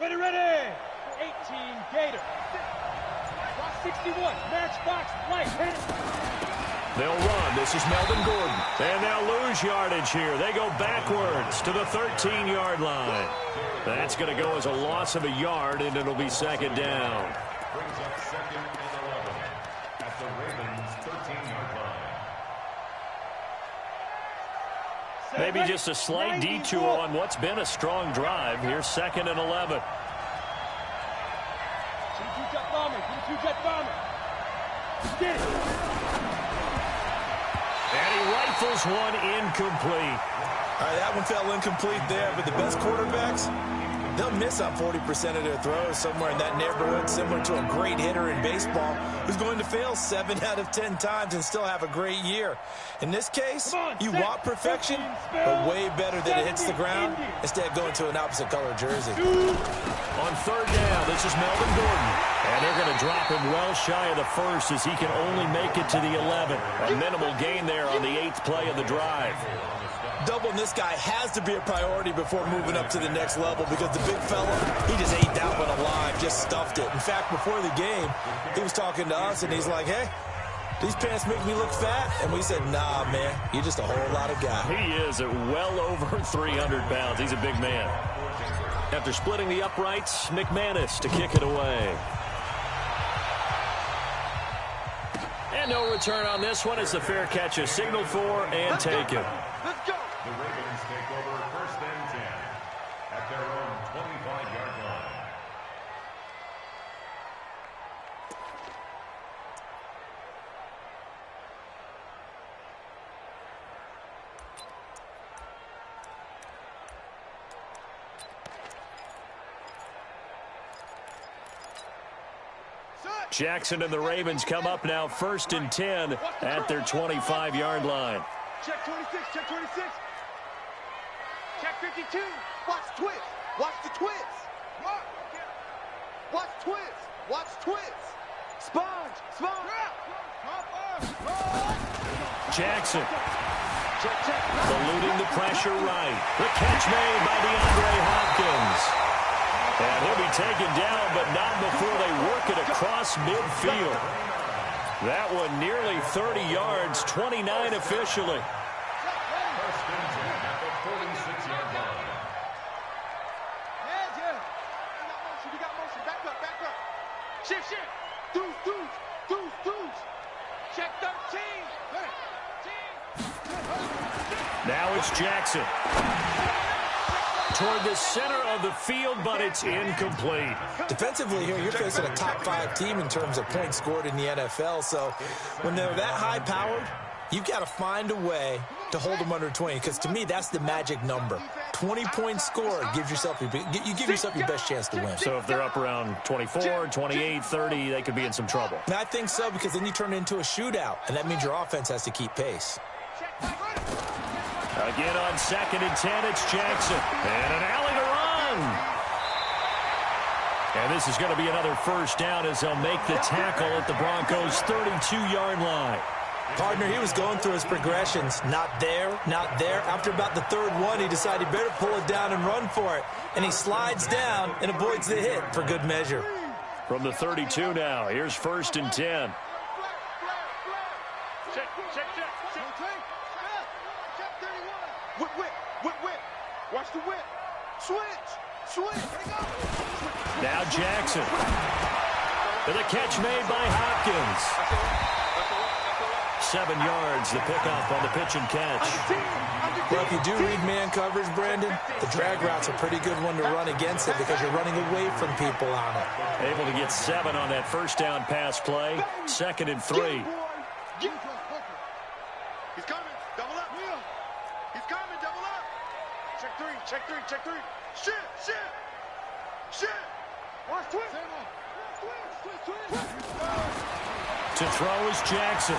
Ready, ready. 18 Gator. 61. Matchbox light. They'll run. This is Melvin Gordon. And they'll lose yardage here. They go backwards to the 13-yard line. That's going to go as a loss of a yard, and it'll be second down. Brings up second and 11 at the Ravens' 13-yard line. Maybe just a slight detour on what's been a strong drive. Here's second and 11. Jet bomber. Jet bomber. Get it. And he rifles one incomplete. All right, that one fell incomplete there, but the best quarterbacks, they'll miss on 40% of their throws somewhere in that neighborhood, similar to a great hitter in baseball who's going to fail 7 out of 10 times and still have a great year. In this case, you want perfection, but way better that it hits the ground instead of going to an opposite color jersey. On third down, this is Melvin Gordon. And they're going to drop him well shy of the first as he can only make it to the 11. A minimal gain there on the 8th play of the drive. Doubling this guy has to be a priority before moving up to the next level because the big fella, he just ate that one alive, just stuffed it. In fact, before the game, he was talking to us, and he's like, hey, these pants make me look fat. And we said, nah, man, you're just a whole lot of guy. He is at well over 300 pounds. He's a big man. After splitting the uprights, McManus to kick it away. And no return on this one as the fair catch is signaled for and taken. Let's go. The Ravens take over first and 10 at their own 25-yard line. Jackson and the Ravens come up now first and 10 at their 25-yard line. Check 26. Check 26. Check 52. Watch twist. Watch the twist. Watch twist. Watch twist. Sponge. Jackson Check. eluding the pressure right. The catch made by DeAndre Hopkins. And he'll be taken down, but not before they work it across midfield. That one nearly 30 yards, 29 officially. First and 10 at the 46-yard line. You got motion. Back up. Shift. Deuce. Check 13. Now it's Jackson. Toward the center of the field, but it's incomplete. Defensively here, you're facing a top-5 team in terms of points scored in the NFL. So when they're that high-powered, you've got to find a way to hold them under 20. Because to me, that's the magic number. 20 points scored gives yourself your best chance to win. So if they're up around 24, 28, 30, they could be in some trouble. And I think so, because then you turn it into a shootout, and that means your offense has to keep pace. Again on second and 10, it's Jackson. And an alley to run. And this is going to be another first down as they'll make the tackle at the Broncos' 32-yard line. Partner, he was going through his progressions. Not there. After about the third one, he decided he better pull it down and run for it. And he slides down and avoids the hit for good measure. From the 32 now, here's first and 10. Check. Whip. Watch the whip. Switch. Now Jackson. And the catch made by Hopkins. 7 yards, the pickup on the pitch and catch. Well, if you do read man coverage, Brandon, the drag route's a pretty good one to run against it because you're running away from people on it. Able to get 7 on that first down pass play. Second and 3. He's coming. Double up. He's coming. Double up. Check three. Shit. Watch twist. To throw is Jackson.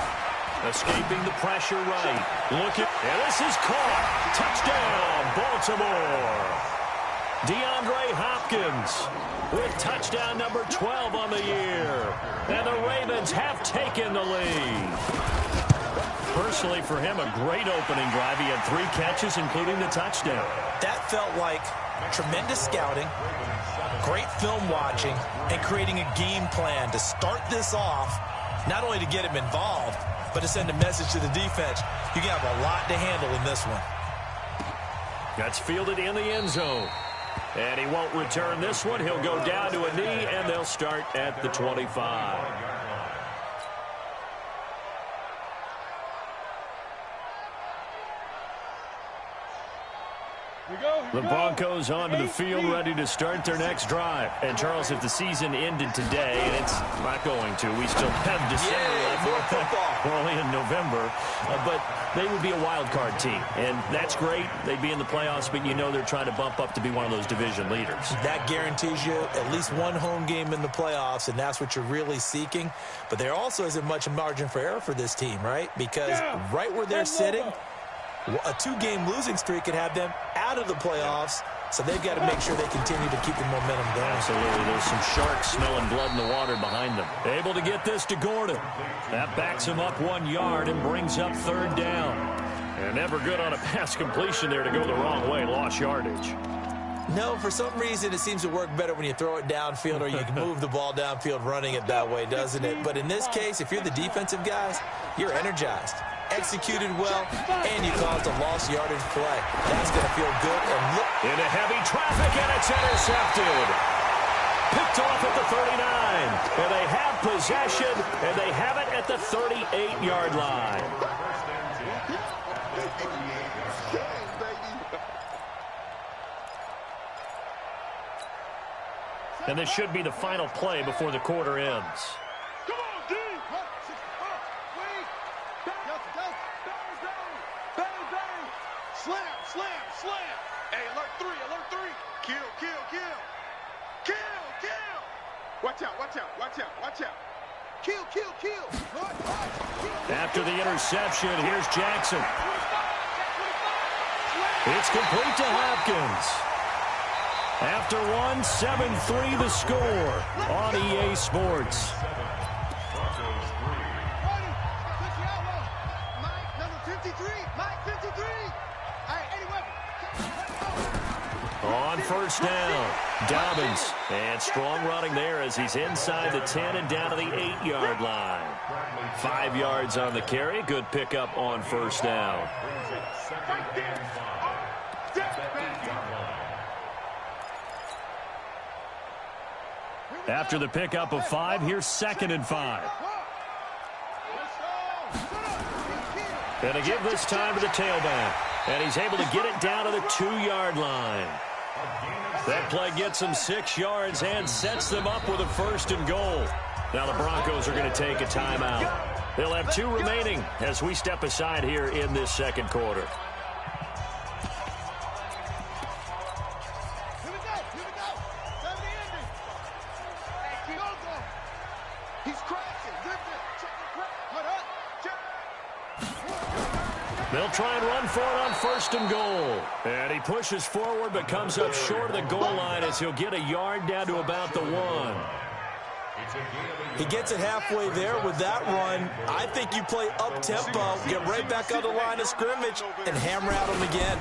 Escaping the pressure right. And this is caught. Touchdown, Baltimore. DeAndre Hopkins with touchdown number 12 on the year. And the Ravens have taken the lead. Personally, for him, a great opening drive. He had 3 catches, including the touchdown. That felt like Tremendous scouting, great film watching, and creating a game plan to start this off, not only to get him involved, but to send a message to the defense. You can have a lot to handle in this one. That's fielded in the end zone. And he won't return this one. He'll go down to a knee, and they'll start at the 25. The Broncos onto the field, ready to start their next drive. And, Charles, if the season ended today, and it's not going to, we still have December left. More football. We're only in November. But they would be a wild card team. And that's great. They'd be in the playoffs, but you know they're trying to bump up to be one of those division leaders. That guarantees you at least one home game in the playoffs, and that's what you're really seeking. But there also isn't much margin for error for this team, right? Because right where they're sitting, a two-game losing streak could have them out of the playoffs, so they've got to make sure they continue to keep the momentum going. Absolutely. There's some sharks smelling blood in the water behind them. Able to get this to Gordon. That backs him up 1 yard and brings up third down. And never good on a pass completion there to go the wrong way. Lost yardage. No, for some reason it seems to work better when you throw it downfield or you can move the ball downfield running it that way, doesn't it? But in this case, if you're the defensive guys, you're energized, executed well, and you caused a lost yardage play. That's going to feel good. And look into heavy traffic, and it's intercepted. Picked off at the 39. And they have possession, and they have it at the 38-yard line. And this should be the final play before the quarter ends. Come on, D! Wait! Bang, bang! Slam, slam, slam! Hey, alert 3, alert 3! Kill, kill, kill! Kill, kill! Watch out, watch out, watch out, watch out! Kill, kill, kill! After the interception, here's Jackson. It's complete to Hopkins. After one, 7-3 the score on EA Sports. On first down, Dobbins. And strong running there as he's inside the 10 and down to the 8-yard line. 5 yards on the carry. Good pickup on first down. After the pickup of 5, here's 2nd and 5. And to give this time to the tailback. And he's able to get it down to the 2-yard line. That play gets him 6 yards and sets them up with a 1st and goal. Now the Broncos are going to take a timeout. They'll have 2 remaining as we step aside here in this second quarter. They'll try and run for it on 1st and goal. And he pushes forward but comes up short of the goal line as he'll get a yard down to about the 1. He gets it halfway there with that run. I think you play up-tempo, get right back on the line of scrimmage, and hammer at him again.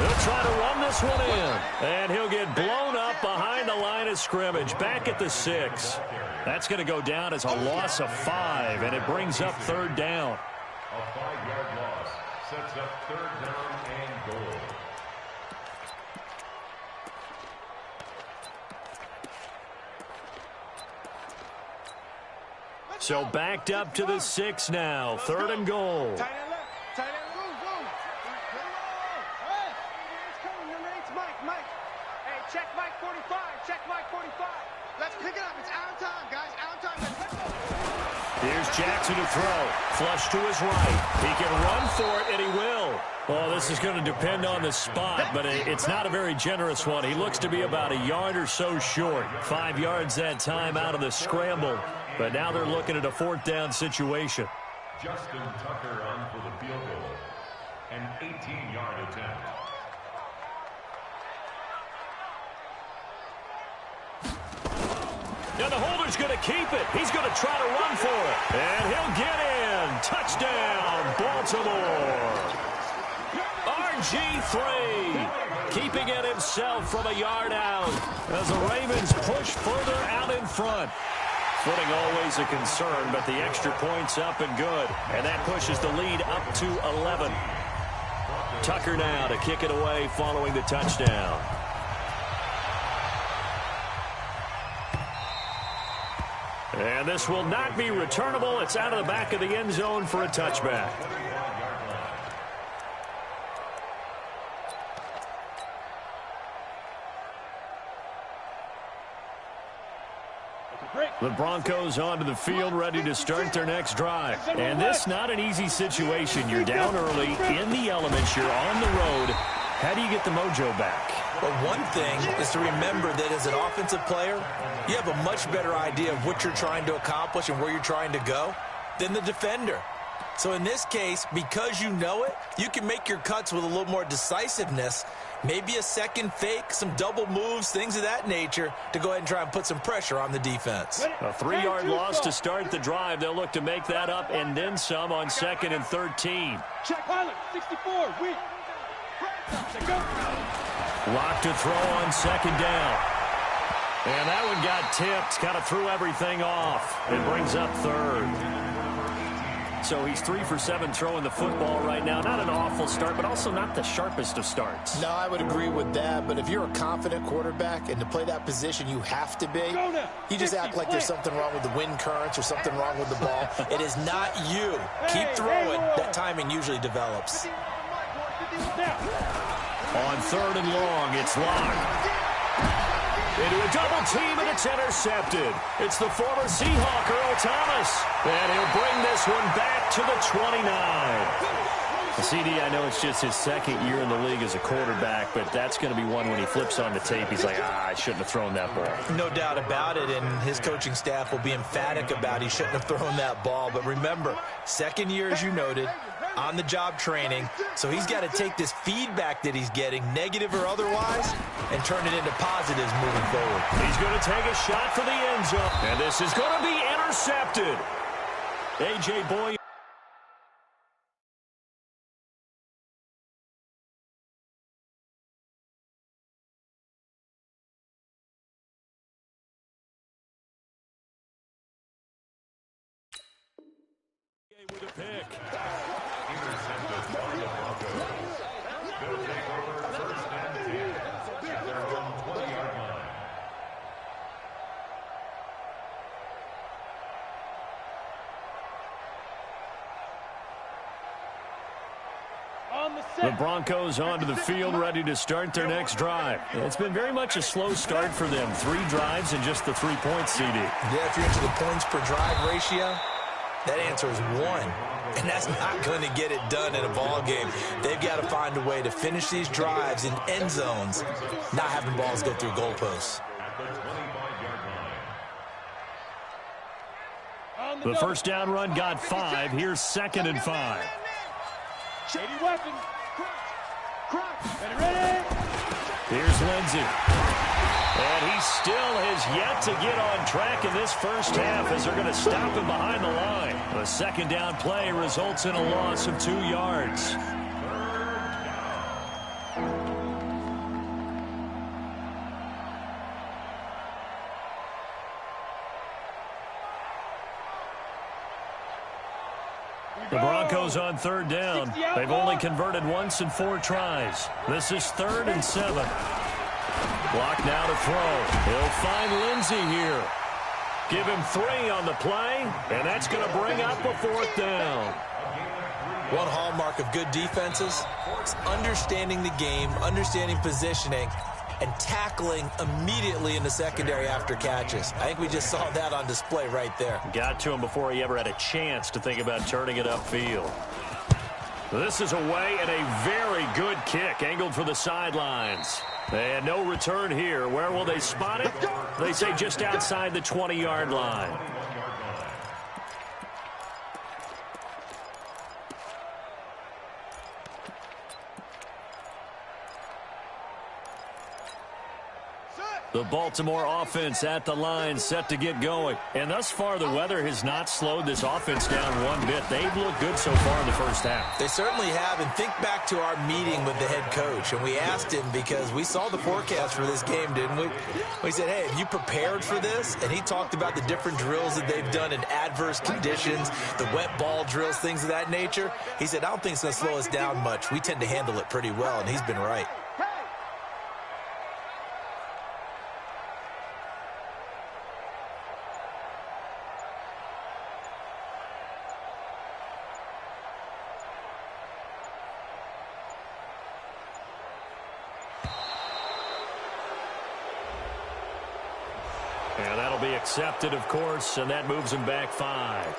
They'll try to run this one in. And he'll get blown up behind the line of scrimmage, back at the 6. That's going to go down as a loss of 5, and it brings up 3rd down. A 5-yard loss sets up 3rd down and goal. So backed up to the 6 now. 3rd and goal. Tight end left. Tight end, go, go. Hey, it's coming. Your name's Mike. Mike. Hey, check Mike 45. Check Mike 45. Let's pick it up. It's out of time, guys. Out of time. Let's go. Here's Jackson to throw. Flush to his right. He can run for it, and he will. Well, this is going to depend on the spot, but it's not a very generous one. He looks to be about a yard or so short. 5 yards that time out of the scramble. But now they're looking at a 4th down situation. Justin Tucker on for the field goal. An 18-yard attempt. Now the holder's going to keep it. He's going to try to run for it. And he'll get in. Touchdown, Baltimore. Are RG3, keeping it himself from a yard out as the Ravens push further out in front. Footing always a concern, but the extra point's up and good. And that pushes the lead up to 11. Tucker now to kick it away following the touchdown. And this will not be returnable. It's out of the back of the end zone for a touchback. The Broncos onto the field, ready to start their next drive. And this not an easy situation. You're down early, in the elements, you're on the road. How do you get the mojo back? Well, one thing is to remember that as an offensive player, you have a much better idea of what you're trying to accomplish and where you're trying to go than the defender. So in this case, because you know it, you can make your cuts with a little more decisiveness, maybe a second fake, some double moves, things of that nature, to go ahead and try and put some pressure on the defense. A 3-yard loss to start the drive. They'll look to make that up and then some on 2nd and 13. Check pilot, 64, weak. Lock to throw on 2nd down. And that one got tipped, kind of threw everything off. It brings up 3rd. So he's 3 for 7 throwing the football right now. Not an awful start, but also not the sharpest of starts. No, I would agree with that. But if you're a confident quarterback and to play that position, you have to be. You just act like there's something wrong with the wind currents or something wrong with the ball. It is not you. Keep throwing. That timing usually develops. On 3rd and long, it's locked. Into a double team, and it's intercepted. It's the former Seahawk, Earl Thomas. And he'll bring this one back to the 29. CD, I know it's just his 2nd year in the league as a quarterback, but that's going to be one when he flips on the tape. He's like, I shouldn't have thrown that ball. No doubt about it, and his coaching staff will be emphatic about he shouldn't have thrown that ball. But remember, 2nd year, as you noted, on-the-job training, so he's got to take this feedback that he's getting, negative or otherwise, and turn it into positives moving forward. He's going to take a shot for the end zone, and this is going to be intercepted. A.J. Boyd. With a pick. Intercepted by the Broncos. They'll take over 1st and 10 at their own 20-yard line. The Broncos onto the field, ready to start their next drive. It's been very much a slow start for them. 3 drives and just the 3 points, CD. Yeah, if you're into the points per drive ratio, that answer is 1. And that's not going to get it done in a ball game. They've got to find a way to finish these drives in end zones, not having balls go through goalposts. The first down run got 5. Here's 2nd and 5. Shady weapon. Ready. Here's Lindsey. And he still has yet to get on track in this first half as they're going to stop him behind the line. The 2nd down play results in a loss of 2 yards. The Broncos on 3rd down. They've only converted once in 4 tries. This is 3rd and 7. Block now to throw. He'll find Lindsey here. Give him 3 on the play, and that's going to bring up a 4th down. One hallmark of good defenses is understanding the game, understanding positioning, and tackling immediately in the secondary after catches. I think we just saw that on display right there. Got to him before he ever had a chance to think about turning it upfield. This is away and a very good kick, angled for the sidelines. And no return here. Where will they spot it? They say just outside the 20-yard line. The Baltimore offense at the line, set to get going. And thus far, the weather has not slowed this offense down one bit. They've looked good so far in the first half. They certainly have. And think back to our meeting with the head coach. And we asked him, because we saw the forecast for this game, didn't we? We said, hey, have you prepared for this? And he talked about the different drills that they've done in adverse conditions, the wet ball drills, things of that nature. He said, I don't think it's going to slow us down much. We tend to handle it pretty well, and he's been right. And that'll be accepted, of course, and that moves him back 5.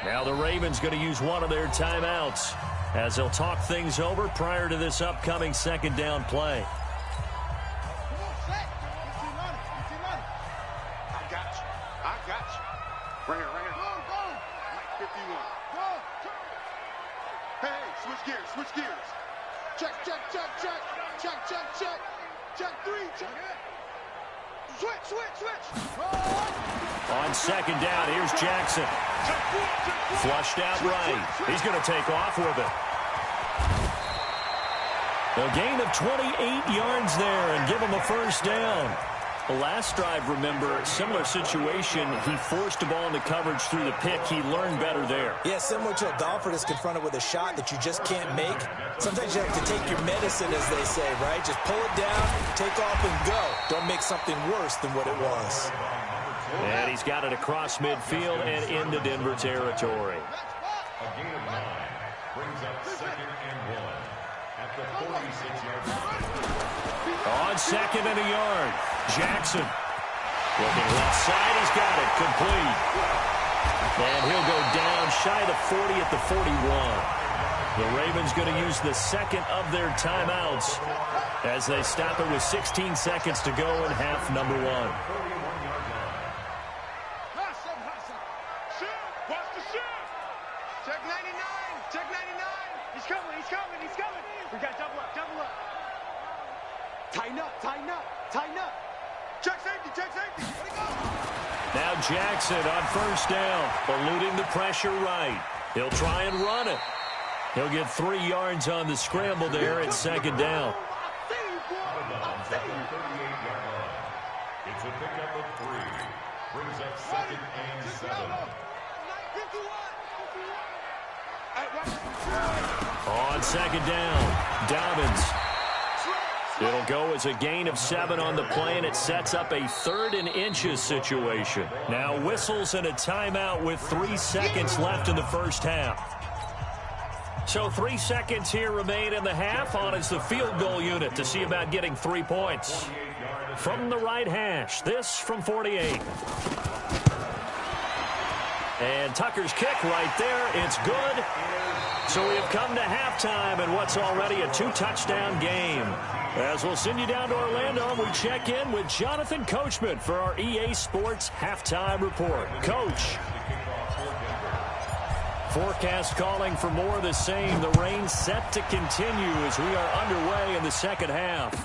Now the Ravens going to use one of their timeouts as they'll talk things over prior to this upcoming second down play. Right here. Mike 51. Hey, switch gears. Check. Check 3, check. Switch. On second down, here's Jackson. Flushed out right. He's going to take off with it. A gain of 28 yards there and give him a first down. The last drive, remember, similar situation. He forced the ball into coverage through the pick. He learned better there. Yeah, similar to a golfer that's confronted with a shot that you just can't make. Sometimes you have to take your medicine, as they say, right? Just pull it down, take off, and go. Don't make something worse than what it was. And he's got it across midfield and into Denver territory. A gain of 9 brings up 2nd and 1 at the 46-yard line. On second and a yard, Jackson. Looking left side, he's got it, complete. And he'll go down shy of the 40 at the 41. The Ravens going to use the second of their timeouts as they stop it with 16 seconds to go in half number 1. Check 99. He's coming. We got double up. Tighten up. Check safety. Let it go. Now Jackson on first down, eluding the pressure right. He'll try and run it. He'll get 3 yards on the scramble there at second down. It's a pickup of 3. Brings up 2nd and 7. On second down, Dobbins. It'll go as a gain of 7 on the play, and it sets up a 3rd and inches situation. Now whistles and a timeout with 3 seconds left in the first half. So 3 seconds here remain in the half. On is the field goal unit to see about getting 3 points. From the right hash, this from 48. And Tucker's kick right there. It's good. So we have come to halftime in what's already a 2-touchdown game. As we'll send you down to Orlando, we check in with Jonathan Coachman for our EA Sports Halftime Report. Coach. Forecast calling for more of the same. The rain set to continue as we are underway in the second half.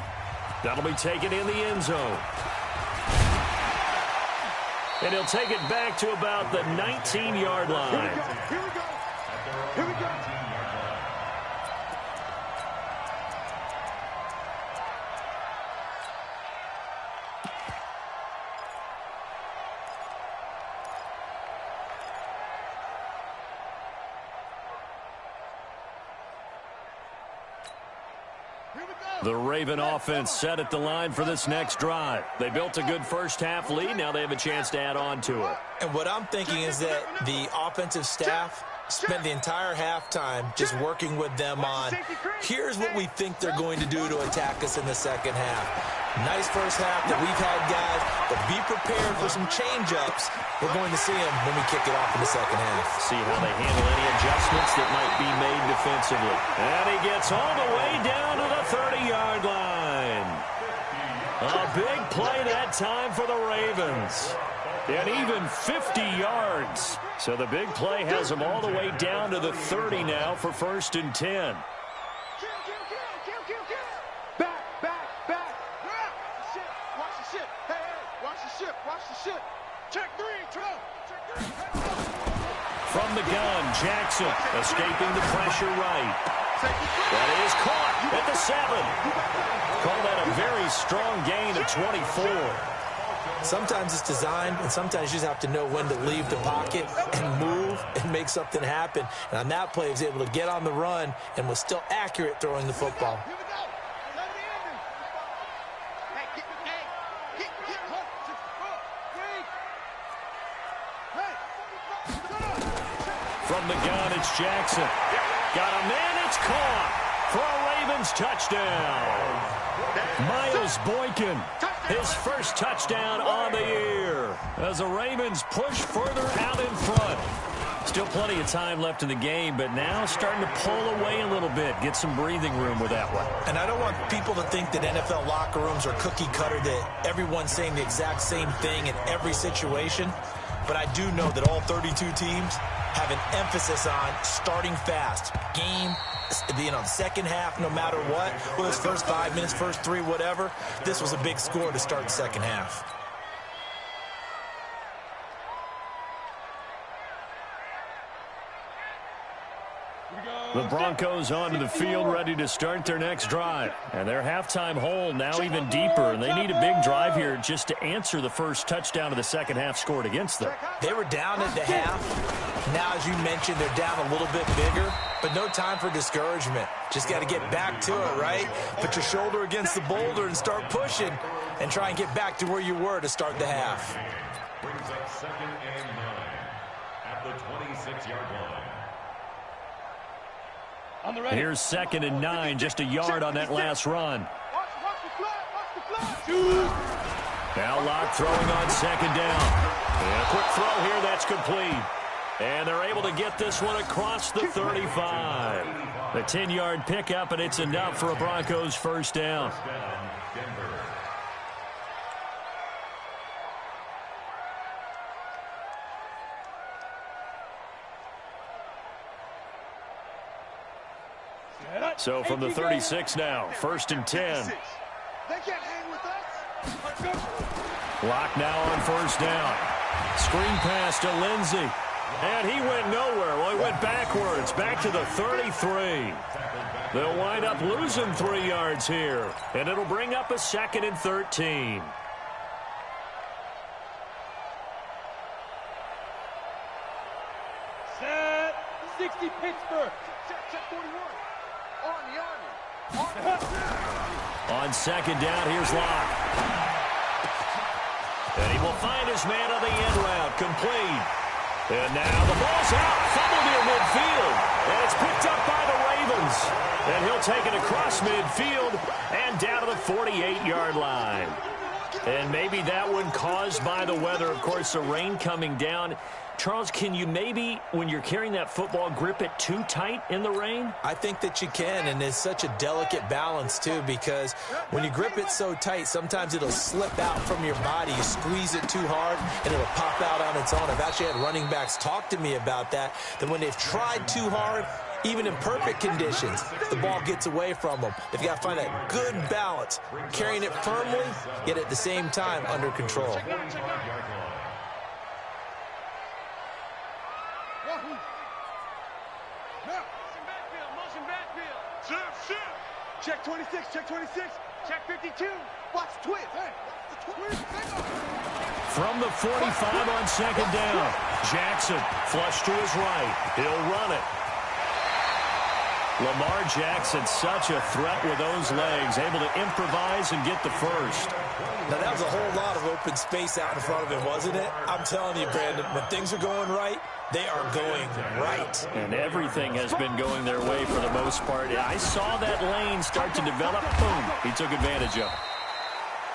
That'll be taken in the end zone. And he'll take it back to about the 19-yard line. Here we go. The Raven offense set at the line for this next drive. They built a good first-half lead. Now they have a chance to add on to it. And what I'm thinking is that the offensive staff spent the entire halftime just working with them on, here's what we think they're going to do to attack us in the second half. Nice first half that we've had, guys, but be prepared for some change-ups. We're going to see them when we kick it off in the second half. See how they handle any adjustments that might be made defensively. And he gets all the way down to the 30-yard line. A big play that time for the Ravens. And even 50 yards. So the big play has them all the way down to the 30 now for 1st and 10. Back. Watch the ship. Hey, watch the ship. Watch the ship. Check 3, check 3. From the gun, Jackson escaping the pressure right. That is caught at the 7. Call that a very strong gain of 24. Sometimes it's designed, and sometimes you just have to know when to leave the pocket and move and make something happen. And on that play, he was able to get on the run and was still accurate throwing the football. From the gun, it's Jackson. Got a man, it's caught for a Ravens touchdown. Miles Boykin, his first touchdown on the year as the Ravens push further out in front. Still plenty of time left in the game, but now starting to pull away a little bit, get some breathing room with that one. And I don't want people to think that NFL locker rooms are cookie cutter, that everyone's saying the exact same thing in every situation. But I do know that all 32 teams have an emphasis on starting fast. Game, the second half, no matter what, whether it's first 5 minutes, first 3, whatever, this was a big score to start the second half. The Broncos onto the field, ready to start their next drive. And their halftime hole now even deeper, and they need a big drive here just to answer the first touchdown of the second half scored against them. They were down at the half. Now, as you mentioned, they're down a little bit bigger, but no time for discouragement. Just got to get back to it, right? Put your shoulder against the boulder and start pushing and try and get back to where you were to start the half. Brings up 2nd and 9 at the 26-yard line. Here's 2nd and 9, just a yard on that last run. Now Locke throwing on 2nd down. And a quick throw here, that's complete. And they're able to get this one across the 35. The 10-yard pickup, and it's enough for a Broncos first down. So from the 36 now, 1st and 10. They can't hang with us. Locke now on 1st down. Screen pass to Lindsey. And he went nowhere. Well, he went backwards, back to the 33. They'll wind up losing 3 yards here. And it'll bring up a 2nd and 13. Set 60 Pittsburgh. Check 41. On 2nd down, here's Locke. And he will find his man on the end route, complete. And now the ball's out, fumbled near midfield. And it's picked up by the Ravens. And he'll take it across midfield and down to the 48-yard line. And maybe that one caused by the weather. Of course, the rain coming down. Charles, can you maybe, when you're carrying that football, grip it too tight in the rain? I think that you can, and it's such a delicate balance, too, because when you grip it so tight, sometimes it'll slip out from your body. You squeeze it too hard, and it'll pop out on its own. I've actually had running backs talk to me about that when they've tried too hard, even in perfect conditions, the ball gets away from them. They've got to find that good balance, carrying it firmly, yet at the same time under control. Check 26, check 26, check 52. Watch the twist. Hey, watch the twist. From the 45 on 2nd down, Jackson flush to his right. He'll run it. Lamar Jackson, such a threat with those legs, able to improvise and get the first. Now, that was a whole lot of open space out in front of him, wasn't it? I'm telling you, Brandon, when things are going right, they are going right. And everything has been going their way for the most part. I saw that lane start to develop. Boom. He took advantage of it.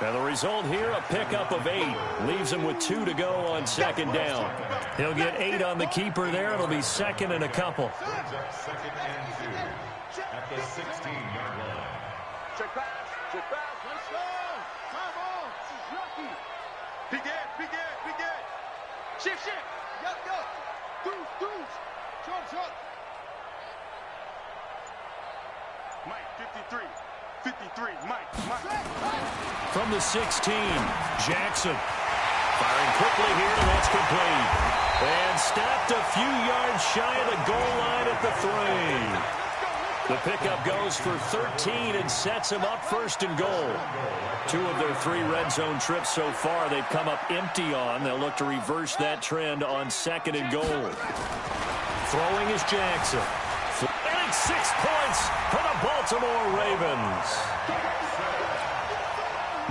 And the result here, a pickup of 8. Leaves him with 2 to go on 2nd down. He'll get 8 on the keeper there. It'll be 2nd and a couple. 2nd and 2 at the 16-yard line. Check pass, let's go. Come on, this is lucky. Big Ed. Shift, shift. Go. Deuce. Short. Mike, 53, Mike. From the 16, Jackson. Firing quickly here, and that's complete. And stopped a few yards shy of the goal line at the 3. The pickup goes for 13 and sets him up first and goal. 2 of their 3 red zone trips so far they've come up empty on. They'll look to reverse that trend on 2nd and goal. Throwing is Jackson. And it's 6 points for the Baltimore Ravens.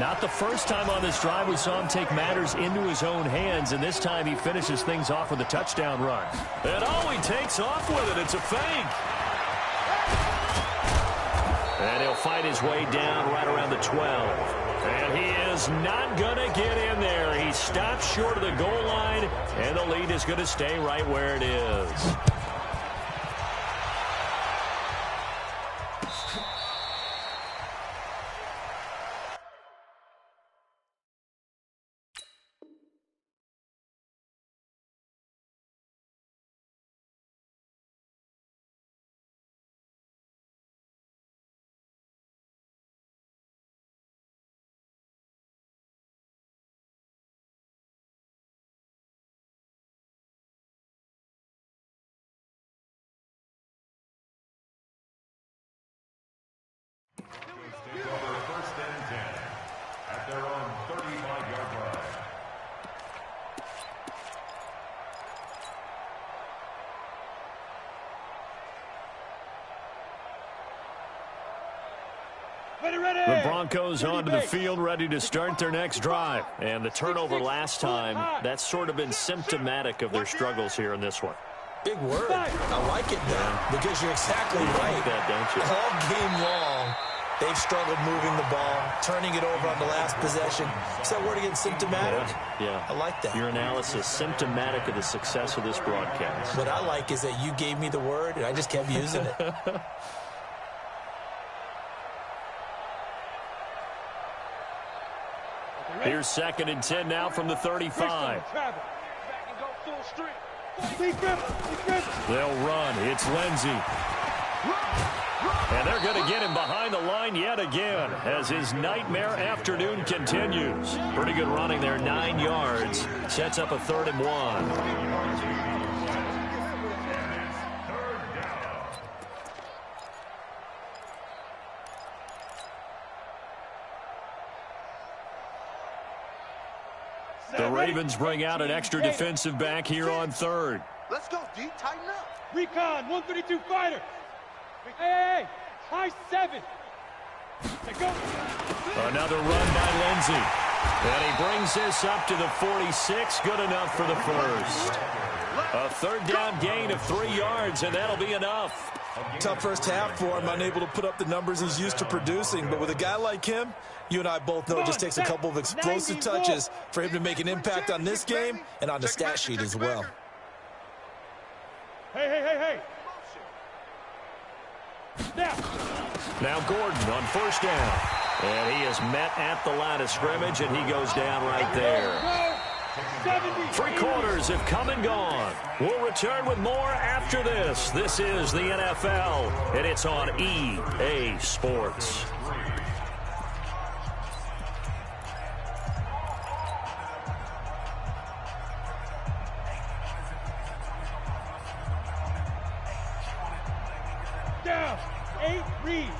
Not the first time on this drive we saw him take matters into his own hands, and this time he finishes things off with a touchdown run. And he takes off with it. It's a fake. And he'll fight his way down right around the 12. And he is not going to get in there. He stops short of the goal line, and the lead is going to stay right where it is. Take over 1st and 10 at their own 35-yard line. The Broncos onto the field, ready to start their next drive. And the turnover last time, that's sort of been symptomatic of their struggles here in this one. Big word. I like it, though, because you're exactly right. Like that, don't you? All game long, they've struggled moving the ball, turning it over on the last possession. Is that word again, symptomatic? Yeah. I like that. Your analysis, symptomatic of the success of this broadcast. What I like is that you gave me the word, and I just kept using it. Here's 2nd and 10 now from the 35. They'll run. It's Lindsey. And they're going to get him behind the line yet again as his nightmare afternoon continues. Pretty good running there, 9 yards. Sets up a 3rd and 1. The Ravens bring out an extra defensive back here on 3rd. Let's go, D. Tighten up. Recon, 132 fighter. Hey, high 7. Let's go. Another run by Lindsey. And he brings this up to the 46. Good enough for the first. A 3rd down gain of 3 yards, and that'll be enough. Tough first half for him, unable to put up the numbers he's used to producing. But with a guy like him, you and I both know it just takes a couple of explosive touches for him to make an impact on this game and on the stat sheet as well. Hey. Now Gordon on 1st down. And he is met at the line of scrimmage, and he goes down right there. 3 quarters have come and gone. We'll return with more after this. This is the NFL, and it's on EA Sports. Down. 8 reads.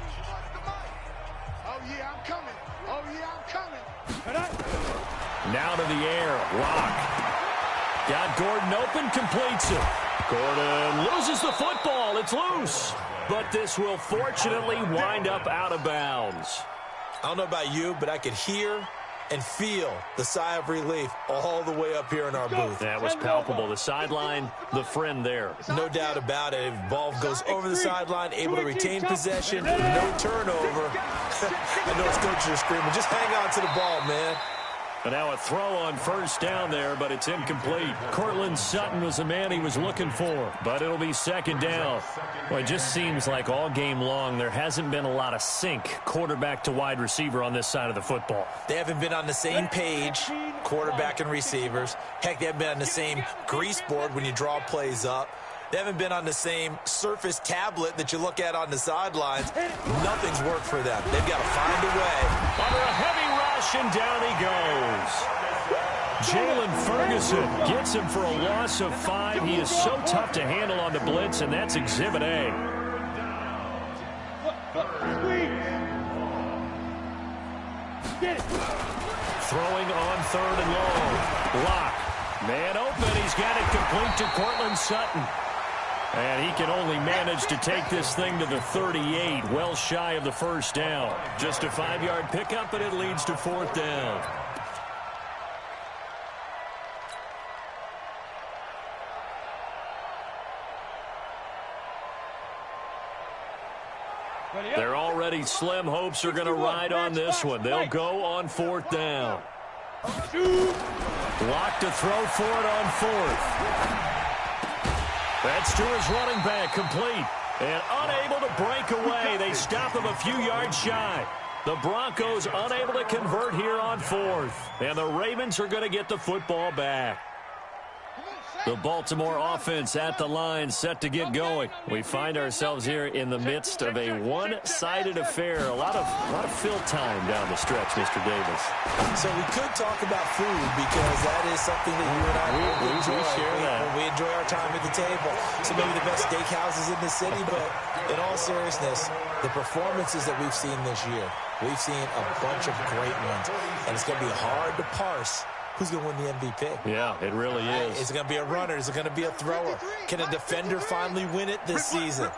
Oh, yeah, I'm coming. Now to the air. Rock. Got Gordon open, completes it. Gordon loses the football. It's loose. But this will fortunately wind up out of bounds. I don't know about you, but I could hear and feel the sigh of relief all the way up here in our booth. That was palpable. The sideline, the friend there. No doubt about it. If the ball goes over the sideline, able to retain possession, no turnover. I know his coaches are screaming, just hang on to the ball, man. And now a throw on first down there, but it's incomplete. Cortland Sutton was the man he was looking for, but it'll be second down. Well, it just seems like all game long there hasn't been a lot of sync quarterback to wide receiver on this side of the football. They haven't been on the same page, quarterback and receivers. Heck, they haven't been on the same grease board when you draw plays up. They haven't been on the same Surface tablet that you look at on the sidelines. Nothing's worked for them. They've got to find a way. Under a heavy rush, and down he goes. Jalen Ferguson gets him for a loss of 5. He is so tough to handle on the blitz, and that's Exhibit A. Throwing on 3rd and long. Lock. Man open. He's got it complete to Cortland Sutton. And he can only manage to take this thing to the 38, well shy of the first down. Just a 5-yard pickup, and it leads to 4th down. They're already slim hopes are going to ride on this one. They'll go on 4th down. Lock to throw for it on 4th. That's to his running back, complete. And unable to break away. They stop him a few yards shy. The Broncos unable to convert here on 4th. And the Ravens are going to get the football back. The Baltimore offense at the line, set to get going. We find ourselves here in the midst of a one-sided affair. A lot of fill time down the stretch, Mr. Davis. So we could talk about food because that is something that you and I enjoy. We share that. We enjoy our time at the table. So maybe the best steakhouses in the city, but in all seriousness, the performances that we've seen this year, we've seen a bunch of great ones, and it's going to be hard to parse who's going to win the MVP. Yeah, it really is. Is it going to be a runner? Is it going to be a thrower? Can a defender finally win it this season?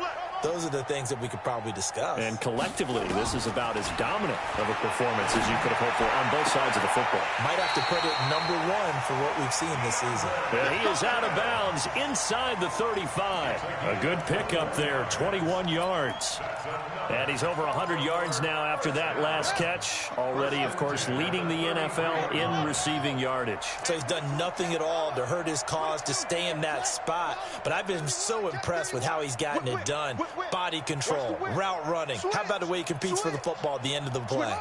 Those are the things that we could probably discuss. And collectively, this is about as dominant of a performance as you could have hoped for on both sides of the football. Might have to put it #1 for what we've seen this season. And he is out of bounds inside the 35. A good pickup there, 21 yards. And he's over 100 yards now after that last catch. Already, of course, leading the NFL in receiving yardage. So he's done nothing at all to hurt his cause to stay in that spot. But I've been so impressed with how he's gotten it done. Body control, route running. How about the way he competes for the football at the end of the play?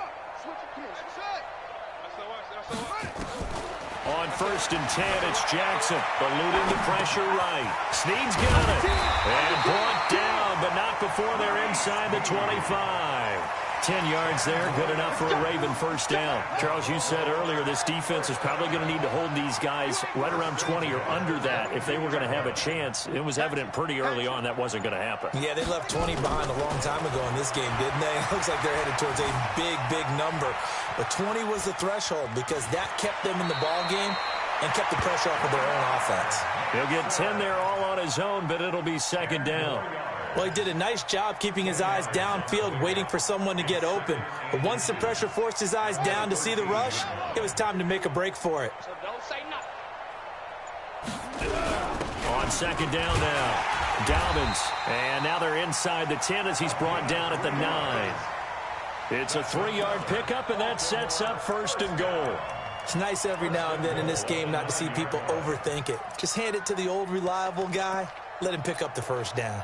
On 1st and 10, it's Jackson. Eluding the pressure right. Snead's got it. And brought down, but not before they're inside the 25. 10 yards there, good enough for a Raven first down. Charles, you said earlier this defense is probably going to need to hold these guys right around 20 or under that if they were going to have a chance. It was evident pretty early on that wasn't going to happen. Yeah, they left 20 behind a long time ago in this game, didn't they? It looks like they're headed towards a big, big number. But 20 was the threshold because that kept them in the ball game and kept the pressure off of their own offense. He'll get 10 there all on his own, but it'll be second down. Well, he did a nice job keeping his eyes downfield, waiting for someone to get open. But once the pressure forced his eyes down to see the rush, it was time to make a break for it. So don't say nothing. On second down now, Dobbins. And now they're inside the 10 as he's brought down at the 9. It's a 3-yard pickup, and that sets up 1st and goal. It's nice every now and then in this game not to see people overthink it. Just hand it to the old reliable guy. Let him pick up the first down.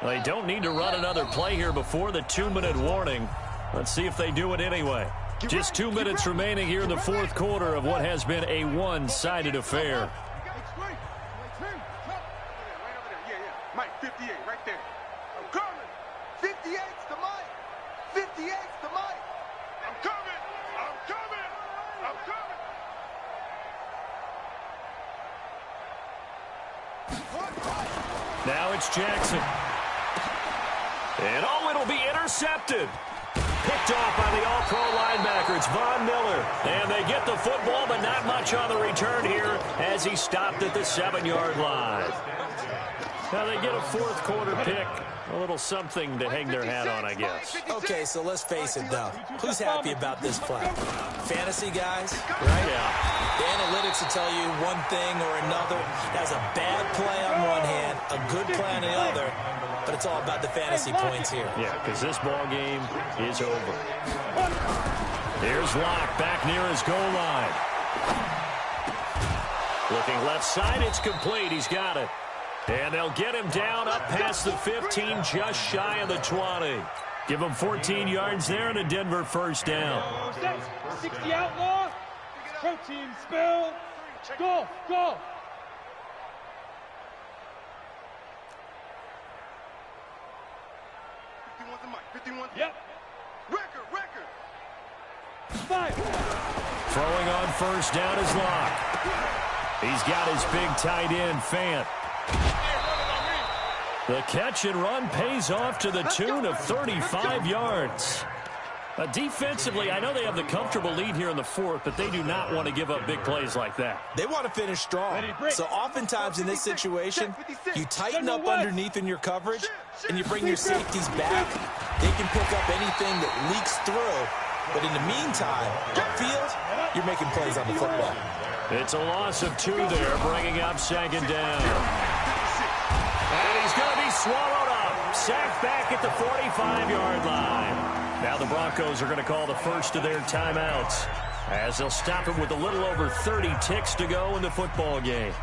They don't need to run another play here before the 2-minute warning. Let's see if they do it anyway. Just 2 minutes remaining here in the 4th quarter of what has been a one-sided affair. Mike, 58, right there. I'm coming. 58's the Mike. 58's the Mike. I'm coming. I'm coming. I'm coming. Now it's Jackson. And it'll be intercepted. Picked off by the all-pro linebacker. It's Von Miller. And they get the football, but not much on the return here as he stopped at the 7-yard line. Now they get a 4th quarter pick. A little something to hang their hat on, I guess. Okay, so let's face it, though. Who's happy about this play? Fantasy guys, right? Yeah. The analytics will tell you one thing or another. That's a bad play on one hand, a good play on the other, but it's all about the fantasy points here. Yeah, because this ball game is over. Here's Locke back near his goal line. Looking left side, it's complete. He's got it. And they'll get him down up past the 15, just shy of the 20. Give him 14 yards there and a Denver first down. 60 outlaw. Protein spill. Go, go. Yep. Record. Five. Throwing on first down is Locke. He's got his big tight end, Fant. The catch and run pays off to the tune of 35 yards. Defensively, I know they have the comfortable lead here in the fourth, but they do not want to give up big plays like that. They want to finish strong. So oftentimes in this situation, you tighten up underneath in your coverage, and you bring your safeties back. They can pick up anything that leaks through. But in the meantime, upfield, you're making plays on the football. It's a loss of 2 there, bringing up second down. And he's going to be swallowed up. Sacked back at the 45-yard line. Now the Broncos are going to call the first of their timeouts as they'll stop him with a little over 30 ticks to go in the football game.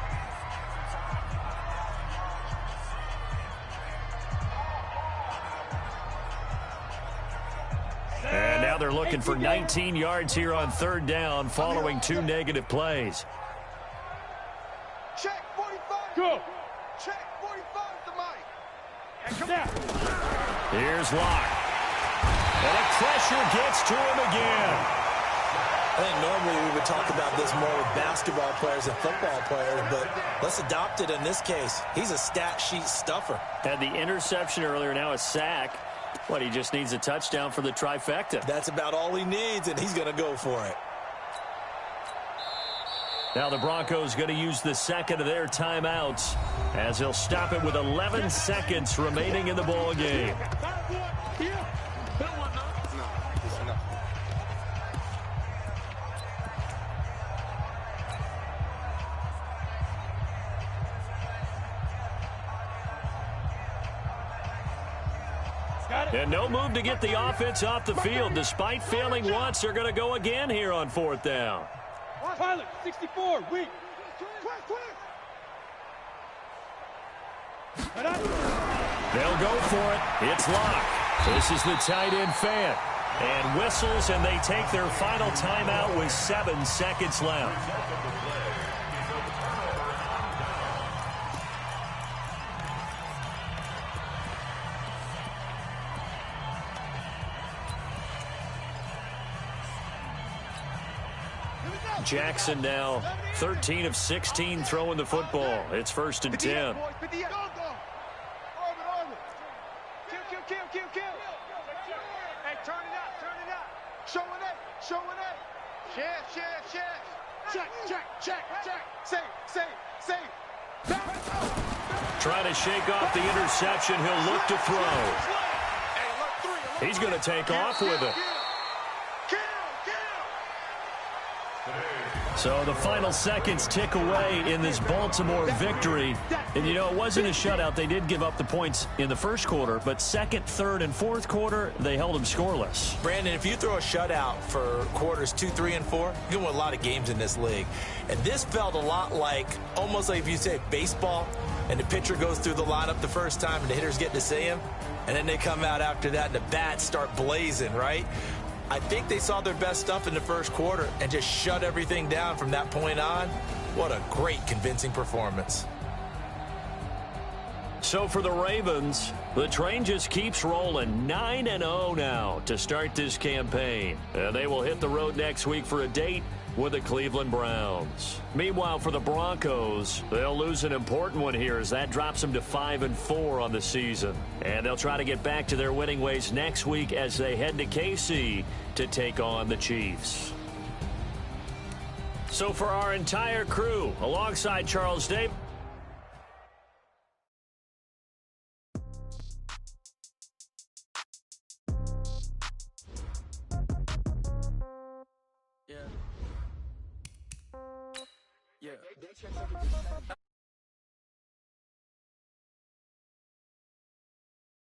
And now they're looking for 19 yards here on third down following 2 negative plays. Check 45. Go. Check 45 to Mike. And come down. Here's Locke. And the pressure gets to him again. I think normally we would talk about this more with basketball players and football players, but let's adopt it in this case. He's a stat sheet stuffer. Had the interception earlier, now a sack. What, he just needs a touchdown for the trifecta. That's about all he needs, and he's going to go for it. Now the Broncos going to use the second of their timeouts as they'll stop it with 11 seconds remaining in the ball game. And no move to get the offense off the field. Despite failing once, they're going to go again here on fourth down. Pilot, 64, weak. They'll go for it. It's Locke. This is the tight end, Fant. And whistles, and they take their final timeout with 7 seconds left. Jackson now 13 of 16 throwing the football. It's first and 10. Kill. Hey, turn it up. Showing it. Check. Say. Trying to shake off the interception. He'll look to throw. He's going to take off with it. So the final seconds tick away in this Baltimore victory. And, you know, it wasn't a shutout. They did give up the points in the first quarter, but second, third, and fourth quarter, they held them scoreless. Brandon, if you throw a shutout for quarters 2, 3, and 4, you can win a lot of games in this league. And this felt a lot like, almost like if you say baseball, and the pitcher goes through the lineup the first time and the hitters get to see him, and then they come out after that and the bats start blazing, right? I think they saw their best stuff in the first quarter and just shut everything down from that point on. What a great, convincing performance. So for the Ravens, the train just keeps rolling. 9-0 now to start this campaign. And they will hit the road next week for a date with the Cleveland Browns. Meanwhile, for the Broncos, they'll lose an important one here as that drops them to 5-4 on the season. And they'll try to get back to their winning ways next week as they head to KC to take on the Chiefs. So for our entire crew, alongside Charles Davis,